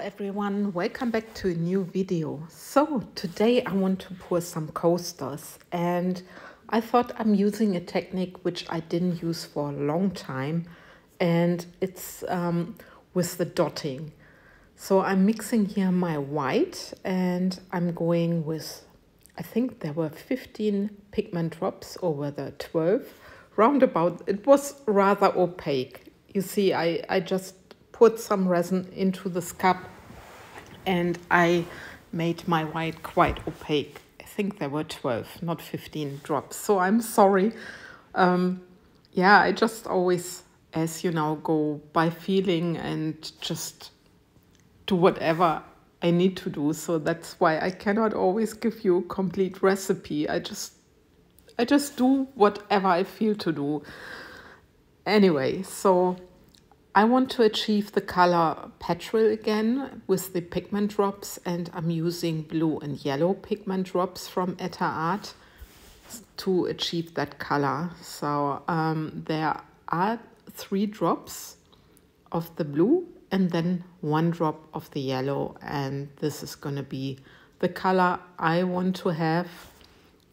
everyone, welcome back to a new video. So today I want to pour some coasters, and I thought I'm using a technique which I didn't use for a long time, and it's with the dotting. So I'm mixing here my white, and I'm going with, I think there were 15 pigment drops over the 12 roundabout. It was rather opaque. You see, I just put some resin into this cup and I made my white quite opaque. I think there were 12, not 15 drops. So I'm sorry. Yeah, I just always, as you know, go by feeling and just do whatever I need to do. So that's why I cannot always give you a complete recipe. I just do whatever I feel to do. Anyway, so I want to achieve the color petrol again with the pigment drops, and I'm using blue and yellow pigment drops from Etta Art to achieve that color. So there are 3 drops of the blue and then 1 drop of the yellow, and this is going to be the color I want to have.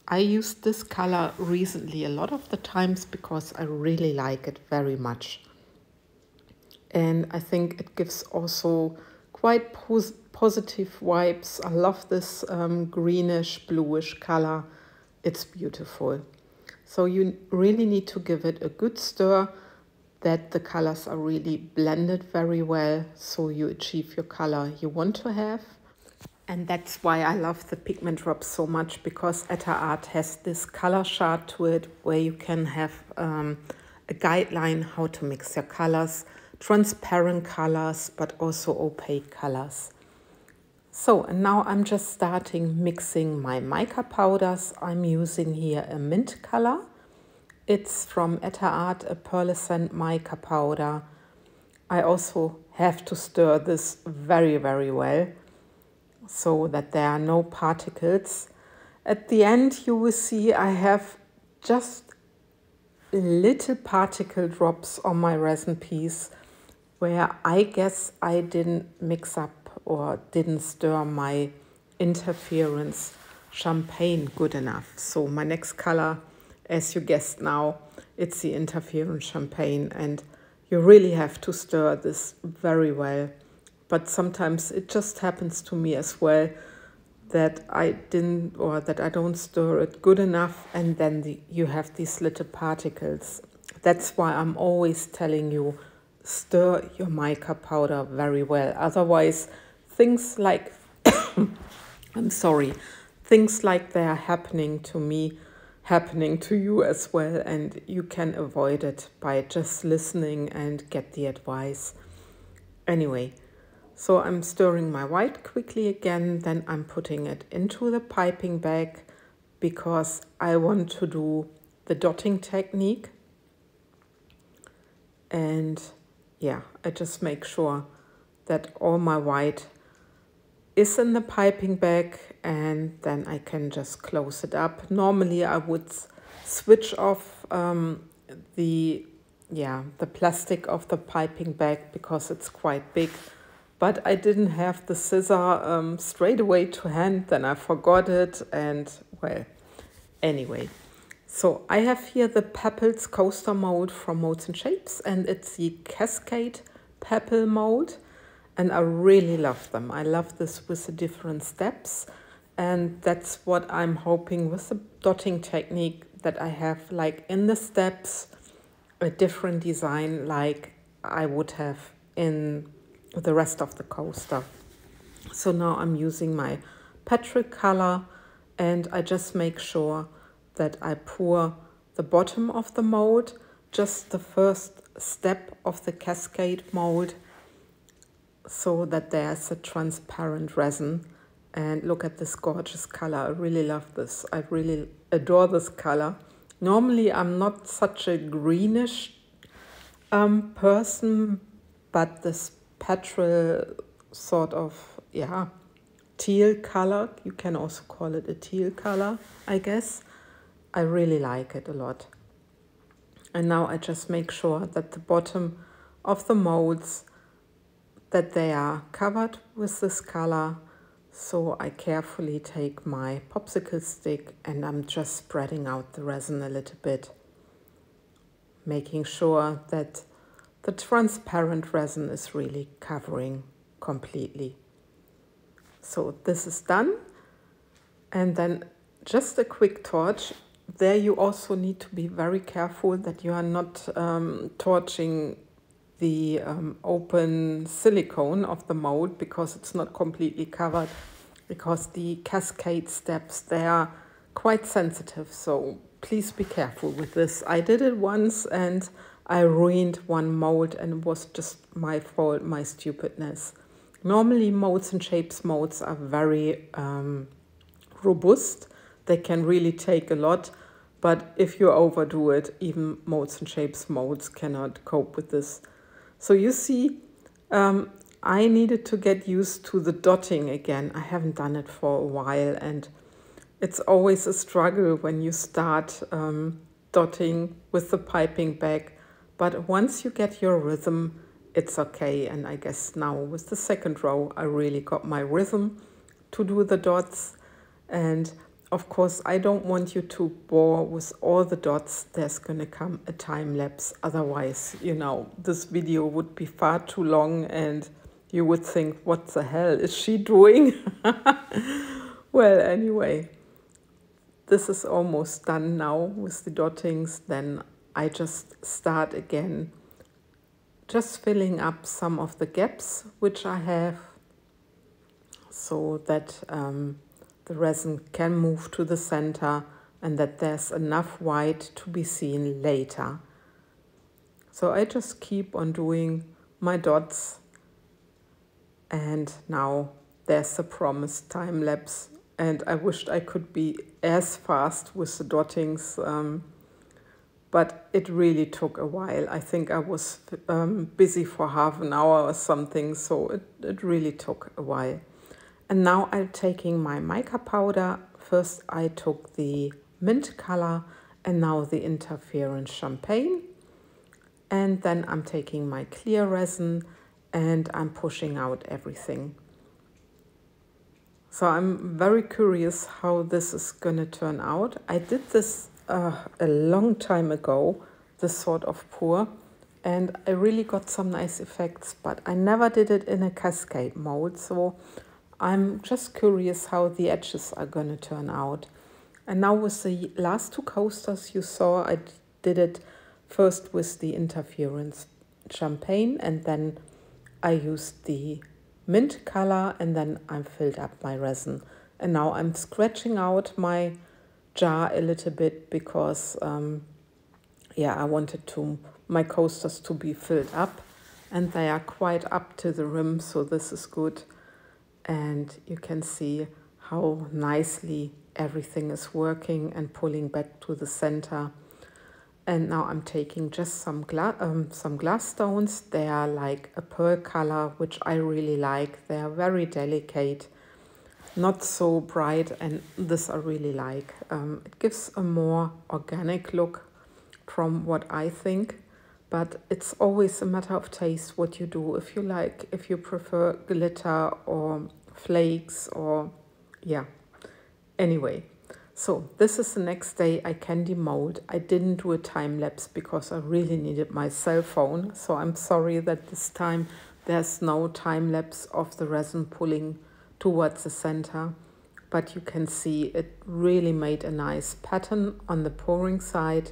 I used this color recently a lot of the times because I really like it very much. And I think it gives also quite positive vibes. I love this greenish, bluish color. It's beautiful. So you really need to give it a good stir, that the colors are really blended very well, so you achieve your color you want to have. And that's why I love the pigment drops so much, because Etta Art has this color chart to it where you can have a guideline how to mix your colors. Transparent colors, but also opaque colors. So, and now I'm just starting mixing my mica powders. I'm using here a mint color. It's from Etta Art, a pearlescent mica powder. I also have to stir this very, very well so that there are no particles. At the end, you will see I have just little particle drops on my resin piece, where I guess I didn't mix up or didn't stir my interference champagne good enough. So my next color, as you guessed now, it's the interference champagne, and you really have to stir this very well. But sometimes it just happens to me as well that I didn't, or that I don't stir it good enough, and then you have these little particles. That's why I'm always telling you, stir your mica powder very well. Otherwise, things like, I'm sorry, things like they are happening to me, happening to you as well, and you can avoid it by just listening and get the advice. Anyway, so I'm stirring my white quickly again, then I'm putting it into the piping bag because I want to do the dotting technique. And yeah, I just make sure that all my white is in the piping bag, and then I can just close it up. Normally I would switch off the plastic of the piping bag because it's quite big, but I didn't have the scissor straight away to hand, then I forgot it, and well, anyway. So I have here the Pepples Coaster Mold from MoldsandShapes, and it's the Cascade Pebble Mold, and I really love them. I love this with the different steps, and that's what I'm hoping with the dotting technique, that I have like in the steps a different design like I would have in the rest of the coaster. So now I'm using my petrol color, and I just make sure that I pour the bottom of the mold, just the first step of the cascade mold, so that there's a transparent resin. And look at this gorgeous color. I really love this. I really adore this color. Normally I'm not such a greenish person, but this petrol sort of, yeah, teal color, you can also call it a teal color, I guess. I really like it a lot. And now I just make sure that the bottom of the molds, that they are covered with this color. So I carefully take my popsicle stick and I'm just spreading out the resin a little bit, making sure that the transparent resin is really covering completely. So this is done. And then just a quick torch. There you also need to be very careful that you are not torching the open silicone of the mold, because it's not completely covered, because the cascade steps, they are quite sensitive, so please be careful with this. I did it once and I ruined one mold, and it was just my fault, my stupidness. Normally MoldsandShapes molds are very robust. They can really take a lot, but if you overdo it, even MoldsandShapes molds cannot cope with this. So you see, I needed to get used to the dotting again. I haven't done it for a while, and it's always a struggle when you start dotting with the piping bag. But once you get your rhythm, it's okay. And I guess now with the second row, I really got my rhythm to do the dots. And of course, I don't want you to bore with all the dots. There's going to come a time lapse. Otherwise, you know, this video would be far too long and you would think, what the hell is she doing? Well, anyway, this is almost done now with the dottings. Then I just start again, just filling up some of the gaps which I have, so that the resin can move to the center and that there's enough white to be seen later. So I just keep on doing my dots, and now there's the promised time lapse. And I wished I could be as fast with the dottings, but it really took a while. I think I was busy for half an hour or something, so it really took a while. And now I'm taking my mica powder. First I took the mint color and now the interference champagne. And then I'm taking my clear resin and I'm pushing out everything. So I'm very curious how this is going to turn out. I did this a long time ago, this sort of pour, and I really got some nice effects, but I never did it in a cascade mold. So I'm just curious how the edges are going to turn out. And now with the last two coasters you saw, I did it first with the interference champagne, and then I used the mint color, and then I filled up my resin. And now I'm scratching out my jar a little bit because, yeah, I wanted my coasters to be filled up, and they are quite up to the rim, so this is good. And you can see how nicely everything is working and pulling back to the center. And now I'm taking just some glass stones. They are like a pearl color, which I really like. They are very delicate, not so bright, and this I really like. It gives a more organic look from what I think. But it's always a matter of taste what you do. If you like, if you prefer glitter or flakes or, yeah. Anyway, so this is the next day. I can demold. I didn't do a time lapse because I really needed my cell phone. So I'm sorry that this time there's no time lapse of the resin pulling towards the center. But you can see it really made a nice pattern on the pouring side.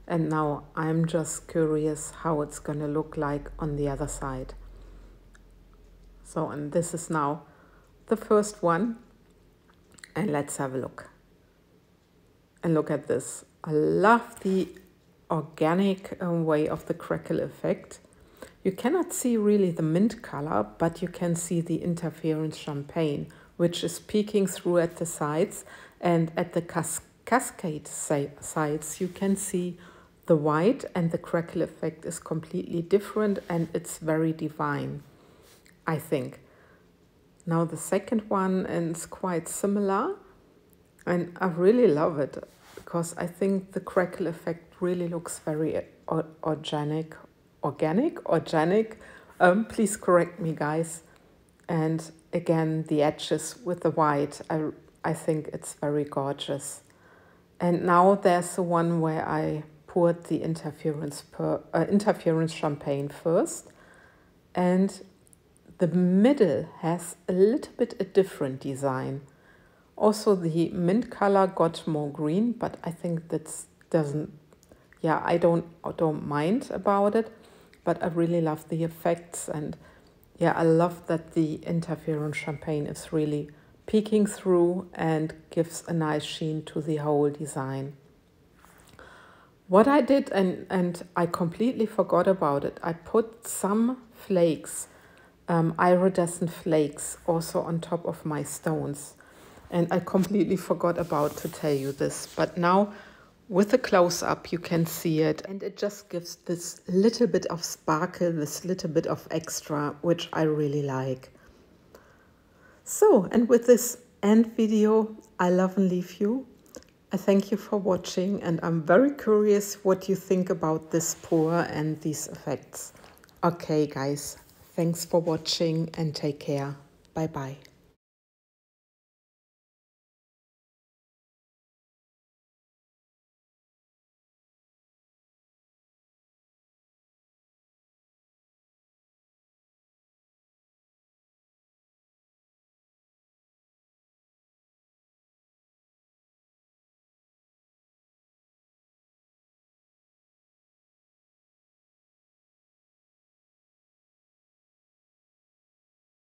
And now I'm just curious how it's going to look like on the other side. So, and this is now the first one. And let's have a look. And look at this. I love the organic way of the crackle effect. You cannot see really the mint color, but you can see the interference champagne, which is peeking through at the sides. And at the cascade sides, you can see the white, and the crackle effect is completely different, and it's very divine, I think. Now the second one, and it's quite similar, and I really love it because I think the crackle effect really looks very organic. Please correct me, guys. And again, the edges with the white, I think it's very gorgeous. And now there's the one where I poured the interference champagne first. And the middle has a little bit a different design. Also, the mint color got more green, but I think that doesn't, yeah, I don't mind about it, but I really love the effects. And yeah, I love that the interference champagne is really peeking through and gives a nice sheen to the whole design. What I did, and I completely forgot about it, I put some flakes, iridescent flakes, also on top of my stones. And I completely forgot about to tell you this, but now with a close-up you can see it, and it just gives this little bit of sparkle, this little bit of extra, which I really like. So, and with this end video, I love and leave you. I thank you for watching, and I'm very curious what you think about this pour and these effects. Okay, guys, thanks for watching and take care. Bye-bye.